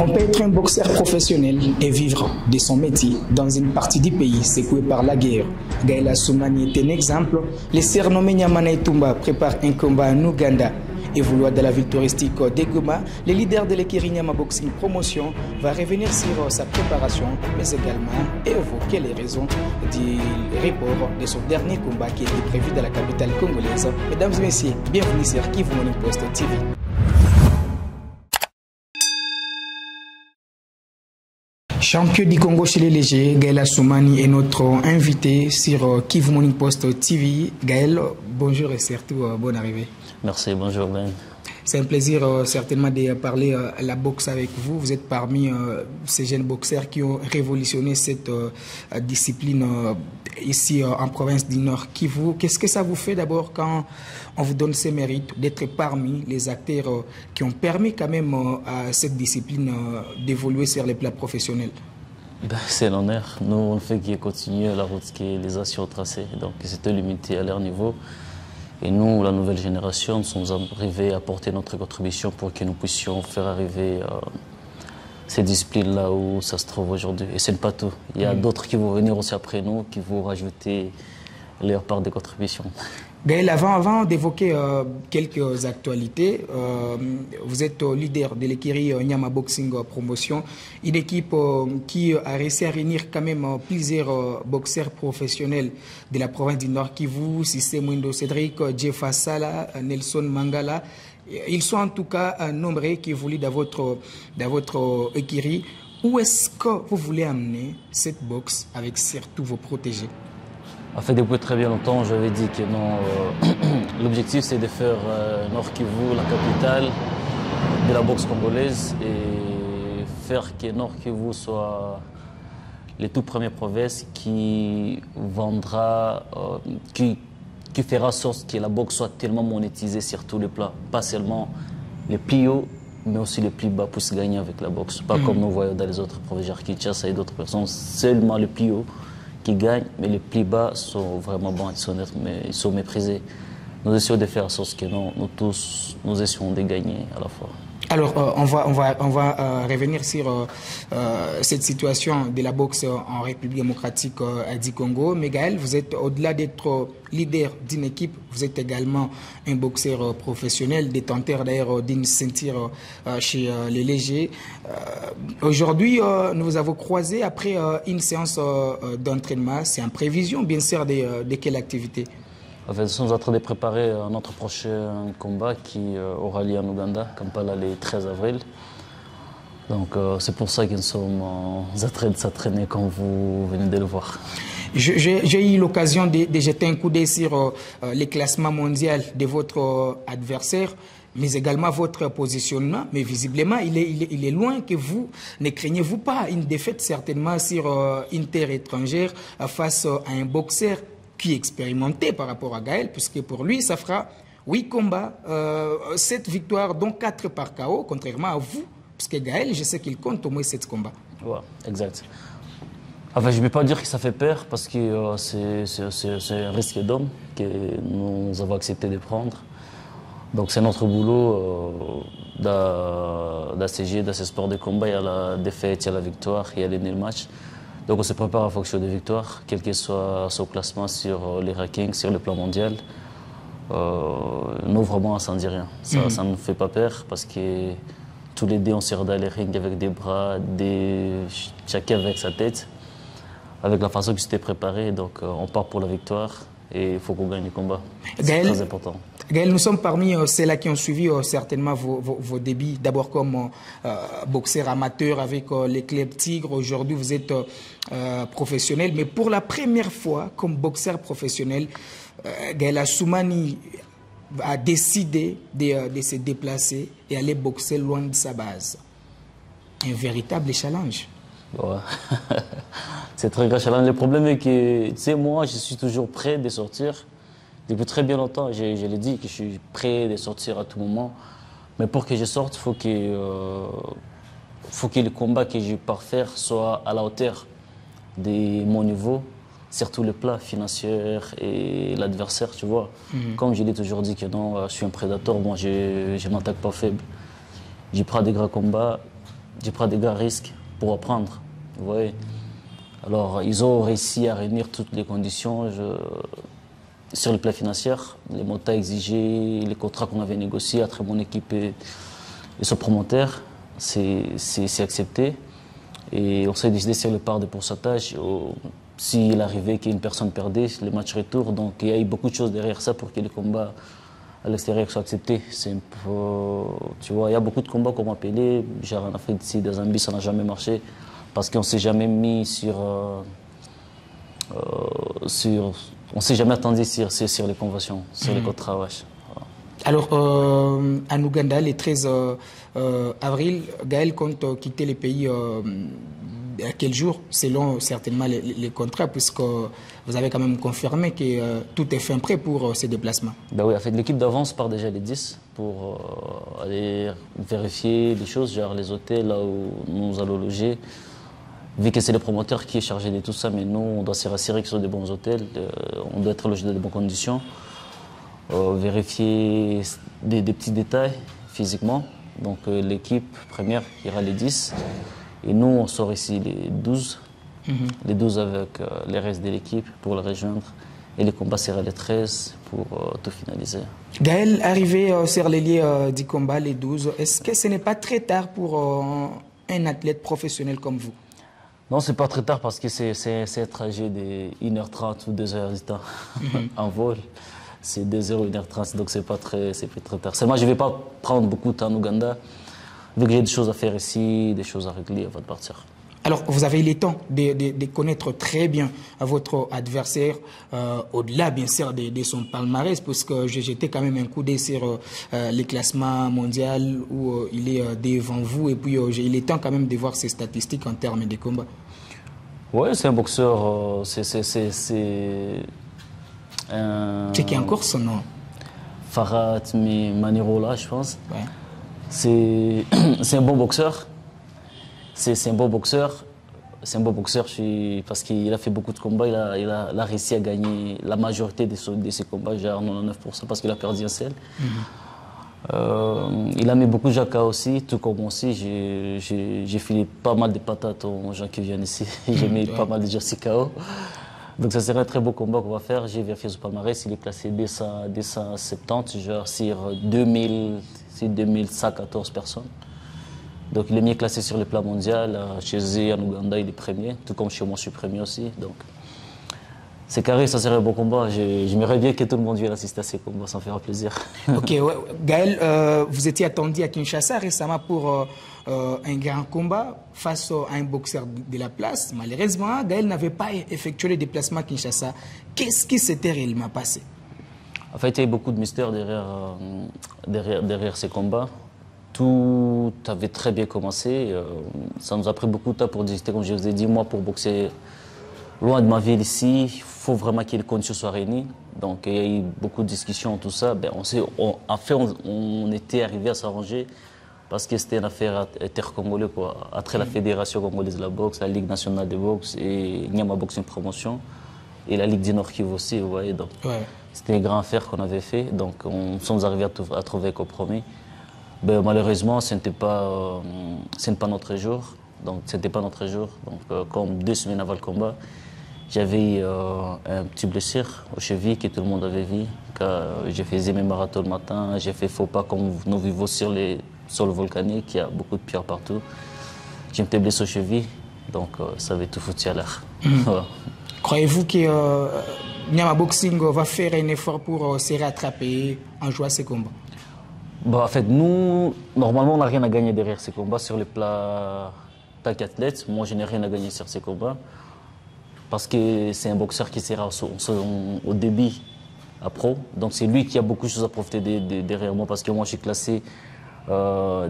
On peut être un boxeur professionnel et vivre de son métier dans une partie du pays secouée par la guerre. Gaël Assoumani est un exemple. Le surnommé Nyamana Itumba prépare un combat en Ouganda. Évoluant de la ville touristique de Goma, le leader de l'écurie Nyama Boxing Promotion va revenir sur sa préparation, mais également évoquer les raisons du report de son dernier combat qui était prévu dans la capitale congolaise. Mesdames et messieurs, bienvenue sur Kivu Morning Post TV. Champion du Congo chez les légers, Gaël Assoumani est notre invité sur Kivu Morning Post TV. Gaël, bonjour et surtout bonne arrivée. Merci, bonjour Ben. C'est un plaisir certainement de parler la boxe avec vous. Vous êtes parmi ces jeunes boxeurs qui ont révolutionné cette discipline ici en province du Nord Kivu. Qu'est-ce que ça vous fait d'abord quand on vous donne ces mérites d'être parmi les acteurs qui ont permis quand même à cette discipline d'évoluer sur les plats professionnels? Ben, c'est l'honneur. Nous, on fait qui continuer la route qui les a surtracés. Donc, c'était limité à leur niveau. Et nous, la nouvelle génération, nous sommes arrivés à apporter notre contribution pour que nous puissions faire arriver ces disciplines là où ça se trouve aujourd'hui. Et ce n'est pas tout. Il y a d'autres qui vont venir aussi après nous, qui vont rajouter leur part de contribution. Gaël, avant d'évoquer quelques actualités, vous êtes leader de l'écurie Nyama Boxing Promotion, une équipe qui a réussi à réunir quand même plusieurs boxeurs professionnels de la province du Nord Kivu, Sissé Mwindo Cédric, Jeff Assala, Nelson Mangala. Ils sont en tout cas nombreux qui évoluent dans votre écurie. Où est-ce que vous voulez amener cette boxe avec surtout vos protégés? En fait, depuis très bien longtemps, j'avais dit que non. L'objectif, c'est de faire Nord Kivu la capitale de la boxe congolaise et faire que Nord Kivu soit les tout premières provinces qui vendra, qui fera en sorte que la boxe soit tellement monétisée sur tous les plats, pas seulement les plus hauts, mais aussi les plus bas pour se gagner avec la boxe. Pas comme nous voyons dans les autres provinces, genre Kinshasa et d'autres personnes, seulement les plus hauts qui gagnent, mais les plus bas sont vraiment bons, ils sont méprisés. Nous essayons de faire en sorte que nous tous, nous essayons de gagner à la fois. Alors, on va revenir sur cette situation de la boxe en République démocratique du Congo. Mais Gaël, vous êtes, au-delà d'être leader d'une équipe, vous êtes également un boxeur professionnel, détenteur d'ailleurs d'une ceinture chez les légers. Aujourd'hui, nous vous avons croisé après une séance d'entraînement. C'est en prévision, bien sûr, de quelle activité? En fait, nous sommes en train de préparer notre prochain combat qui aura lieu en Ouganda, Kampala, le 13 avril. Donc c'est pour ça que nous sommes en train de s'entraîner comme vous venez de le voir. J'ai eu l'occasion de jeter un coup d'œil sur les classements mondiaux de votre adversaire, mais également votre positionnement. Mais visiblement, il est loin que vous. Ne craignez-vous pas une défaite certainement sur une terre étrangère face à un boxeur qui est expérimenté par rapport à Gaël, puisque pour lui, ça fera 8 combats, 7 victoires, dont 4 par KO, contrairement à vous, puisque Gaël, je sais qu'il compte au moins 7 combats. Ouais, exact. Enfin, je ne vais pas dire que ça fait peur, parce que c'est un risque d'homme que nous avons accepté de prendre. Donc c'est notre boulot d'ACG, dans ce sport de combat. Il y a la défaite, il y a la victoire, il y a les nuls matchs. Donc on se prépare en fonction des victoires, quel que soit son classement sur les rankings, sur le plan mondial. Nous, vraiment, ça ne dit rien. Ça ne nous fait pas peur parce que tous les deux, on sort dans les rings avec des bras, chacun avec sa tête, avec la façon que c'était préparé. Donc on part pour la victoire et il faut qu'on gagne le combat. C'est très important. Gaël, nous sommes parmi ceux-là qui ont suivi certainement vos débuts, d'abord comme boxeur amateur avec les clubs Tigres. Aujourd'hui, vous êtes professionnel, mais pour la première fois, comme boxeur professionnel, Gaël Assoumani a décidé de se déplacer et aller boxer loin de sa base. Un véritable challenge. Ouais. C'est très grand challenge. Le problème est que, tu sais, moi, je suis toujours prêt de sortir. Depuis très bien longtemps, je l'ai dit, que je suis prêt de sortir à tout moment. Mais pour que je sorte, il faut que le combat que je pars faire soit à la hauteur de mon niveau, surtout le plat financier et l'adversaire, tu vois. Comme je l'ai toujours dit que non, je suis un prédateur, moi je ne m'attaque pas faible. Je prends des grands combats je prends des grands risques pour apprendre. Vous voyez. Alors, ils ont réussi à réunir toutes les conditions sur le plan financier, les montants exigés, les contrats qu'on avait négociés entre mon équipe et son promoteur, c'est accepté. Et on s'est décidé sur le part de pourcentage. S'il arrivait qu'une personne perdait, les matchs retour. Donc il y a eu beaucoup de choses derrière ça pour que les combats à l'extérieur soient acceptés. Tu vois, il y a beaucoup de combats qu'on m'a appelés. Genre en Afrique d'ici, dans Zambie, ça n'a jamais marché. Parce qu'on ne s'est jamais mis on s'est jamais attendu sur les conventions, sur les contrats. Ouais. Alors, en Ouganda, le 13 avril, Gaël compte quitter le pays à quel jour, selon certainement les contrats, puisque vous avez quand même confirmé que tout est fin prêt pour ces déplacements. Ben oui, en fait, l'équipe d'avance part déjà les 10 pour aller vérifier les choses, genre les hôtels là où nous allons loger. Vu que c'est le promoteur qui est chargé de tout ça, mais nous, on doit se rassurer que ce sont des bons hôtels, on doit être logé dans de bonnes conditions. Vérifier des petits détails physiquement. Donc l'équipe première ira les 10 et nous on sort ici les 12, les 12 avec les restes de l'équipe pour le rejoindre et les combats sera les 13 pour tout finaliser. Gaël, arrivé sur les lieux du combat, les 12, est-ce que ce n'est pas très tard pour un athlète professionnel comme vous? Non, c'est pas très tard parce que c'est un trajet de 1h30 ou 2h du temps en vol. C'est 2h ou 1h30, donc c'est pas très tard. Moi, je ne vais pas prendre beaucoup de temps en Ouganda, vu que j'ai des choses à faire ici, des choses à régler avant de partir. Alors, vous avez eu le temps de connaître très bien votre adversaire, au-delà, bien sûr, de son palmarès, parce que j'ai jeté quand même un coup d'œil sur les classements mondiaux où il est devant vous, et puis j'ai eu le temps quand même de voir ses statistiques en termes de combat. Oui, c'est un boxeur, c'est qui est en course, non? Farhat Manirola, je pense. Ouais. C'est un bon boxeur. C'est un bon boxeur. C'est un bon boxeur parce qu'il a fait beaucoup de combats. Il a réussi à gagner la majorité de ses combats, genre 99%, parce qu'il a perdu un seul. Il a mis beaucoup de gens KO aussi, tout comme moi aussi. J'ai filé pas mal de patates aux gens qui viennent ici. J'ai mis pas mal de gens KO. Donc ça serait un très beau combat qu'on va faire. J'ai vérifié son palmarès, il est classé 270, genre sur 2114 personnes. Donc il est mieux classé sur le plan mondial. Chez eux, en Ouganda, il est premier, tout comme chez moi, je suis premier aussi. Donc c'est carré, ça serait un beau combat. J'aimerais bien que tout le monde vienne assister à ces combats, ça me fera plaisir. Ok, ouais. Gaël, vous étiez attendu à Kinshasa récemment pour un grand combat face à un boxeur de la place. Malheureusement, Gaël n'avait pas effectué le déplacement à Kinshasa. Qu'est-ce qui s'était réellement passé? En fait, il y a eu beaucoup de mystères derrière ces combats. Tout avait très bien commencé. Ça nous a pris beaucoup de temps pour discuter, comme je vous ai dit. Moi, pour boxer loin de ma ville ici, il faut vraiment que les conditions soient réunies. Donc, il y a eu beaucoup de discussions, tout ça. Ben, on était arrivé à s'arranger parce que c'était une affaire intercongolaise, quoi. Entre la Fédération congolaise de la boxe, la Ligue nationale de boxe et Nyama Boxing Promotion et la Ligue du Nord Kivu aussi, vous voyez. Donc, c'était une grande affaire qu'on avait fait. Donc, on sommes arrivés à trouver un compromis. Ben, malheureusement, ce n'était pas notre jour. Donc, c'était pas notre jour. Donc, comme 2 semaines avant le combat, j'avais un petit blessure aux chevilles que tout le monde avait vu. J'ai fait mes marathons le matin, j'ai fait faux pas comme nous vivons sur le volcanique, il y a beaucoup de pierres partout. J'ai une petite blessure aux chevilles, donc ça avait tout foutu à l'air. Voilà. Croyez-vous que Nyama Boxing va faire un effort pour se rattraper en jouant ces combats? Bah, en fait, nous, normalement, on n'a rien à gagner derrière ces combats sur le plat tant qu'athlète. Moi, je n'ai rien à gagner sur ces combats. Parce que c'est un boxeur qui sera au début à pro. Donc c'est lui qui a beaucoup de choses à profiter derrière moi. Parce que moi, je suis classé je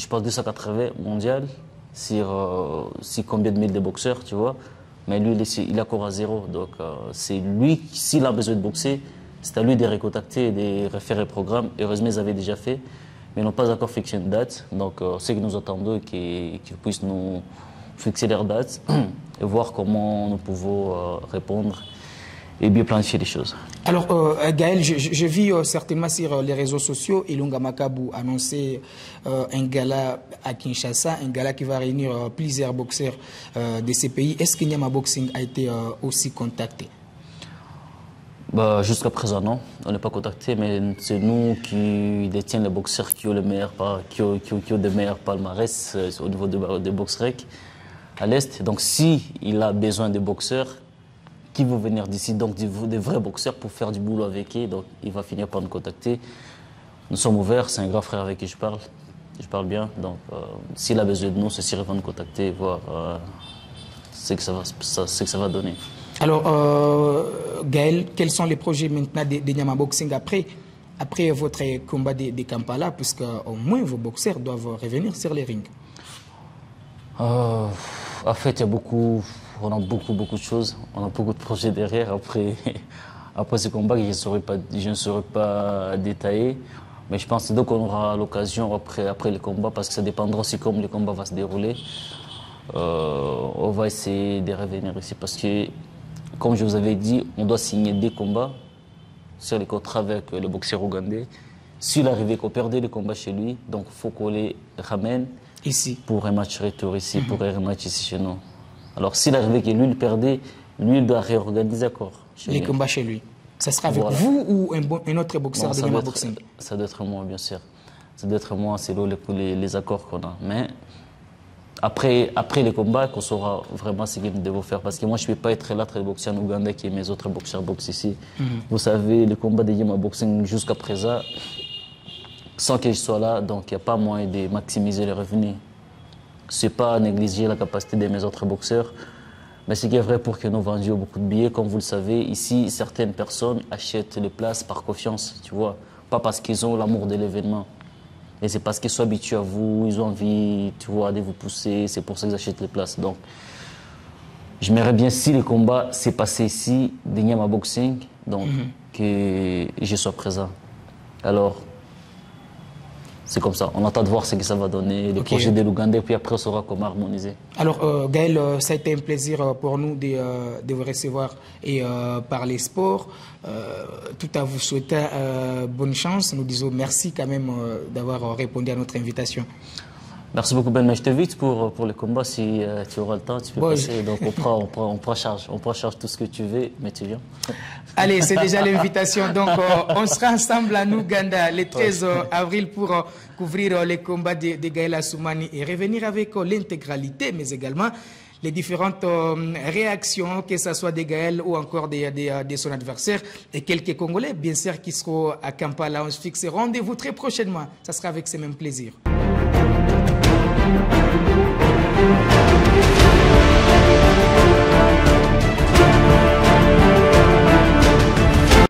pense 280 mondial sur combien de mille de boxeurs, tu vois. Mais lui, il est encore à 0. Donc c'est lui, s'il a besoin de boxer, c'est à lui de recontacter et de refaire un programme. Heureusement, ils avaient déjà fait, mais ils n'ont pas encore fixé une date. Donc, ce que nous attendons, qu'ils puissent nous fixer leur date et voir comment nous pouvons répondre et bien planifier les choses. Alors, Gaël, je vis certainement sur les réseaux sociaux, Ilunga Makabu annoncer un gala à Kinshasa, un gala qui va réunir plusieurs boxeurs de ces pays. Est-ce que Nyama Boxing a été aussi contacté? Bah, jusqu'à présent, non. On n'est pas contacté, mais c'est nous qui détiennent les boxeurs qui ont le meilleur, qui ont des meilleurs palmarès au niveau des box rec à l'Est. Donc, s'il a besoin de boxeurs qui vont venir d'ici, donc des vrais boxeurs pour faire du boulot avec eux, donc il va finir par nous contacter. Nous sommes ouverts, c'est un grand frère avec qui je parle bien. Donc, s'il a besoin de nous, ceci va nous contacter, voir ce que ça va donner. Alors, Gaël, quels sont les projets maintenant de Nyama Boxing après votre combat de Kampala, puisque au moins vos boxeurs doivent revenir sur les rings? En fait, on a beaucoup de choses, on a beaucoup de projets derrière. Après ce combat, je ne saurais pas détailler, mais je pense que donc on aura l'occasion après le combat, parce que ça dépendra aussi comment le combat va se dérouler. On va essayer de revenir ici parce que, comme je vous avais dit, on doit signer des combats sur les contrats avec le boxeur ougandais. S'il arrivait qu'on perdait le combat chez lui, donc il faut qu'on les ramène ici pour un match retour ici, pour un match ici chez nous. Alors s'il arrivait que lui le perdait, lui il doit réorganiser les combats chez lui. Ça sera avec vous ou un autre boxeur de Nyama Boxing? Ça doit être moi, bien sûr. Ça doit être moi, c'est les accords qu'on a. Mais après les combats, qu'on saura vraiment ce que nous devons faire. Parce que moi, je ne peux pas être là, très boxeur en Ouganda, qui mes autres boxeurs boxent ici. Vous savez, les combats de Nyama Boxing jusqu'à présent, sans que je sois là, donc il n'y a pas moyen de maximiser les revenus. Ce n'est pas négliger la capacité de mes autres boxeurs, mais ce qui est vrai pour que nous vendions beaucoup de billets. Comme vous le savez, ici, certaines personnes achètent les places par confiance, tu vois. Pas parce qu'ils ont l'amour de l'événement. Et c'est parce qu'ils sont habitués à vous, ils ont envie, tu vois, de vous pousser. C'est pour ça qu'ils achètent les places. Donc, j'aimerais bien, si le combat s'est passé ici, de Nyama Boxing, donc que je sois présent. Alors, c'est comme ça. On attend de voir ce que ça va donner, les projets de l'Ouganda, puis après on saura comment harmoniser. Alors, Gaël, ça a été un plaisir pour nous de vous recevoir et parler sport. Tout à vous souhaiter bonne chance. Nous disons merci quand même d'avoir répondu à notre invitation. Merci beaucoup, Ben. Mais je t'invite pour le combat, si tu auras le temps, tu peux passer. Donc on prend charge tout ce que tu veux, mais tu viens. Allez, c'est déjà l'invitation. Donc on sera ensemble à Ouganda le 13 avril pour couvrir les combats de Gaël Assoumani et revenir avec l'intégralité, mais également les différentes réactions, que ce soit de Gaël ou encore de son adversaire, et quelques Congolais, bien sûr, qui seront à Kampala. On se fixe rendez-vous très prochainement. Ça sera avec ce même plaisir.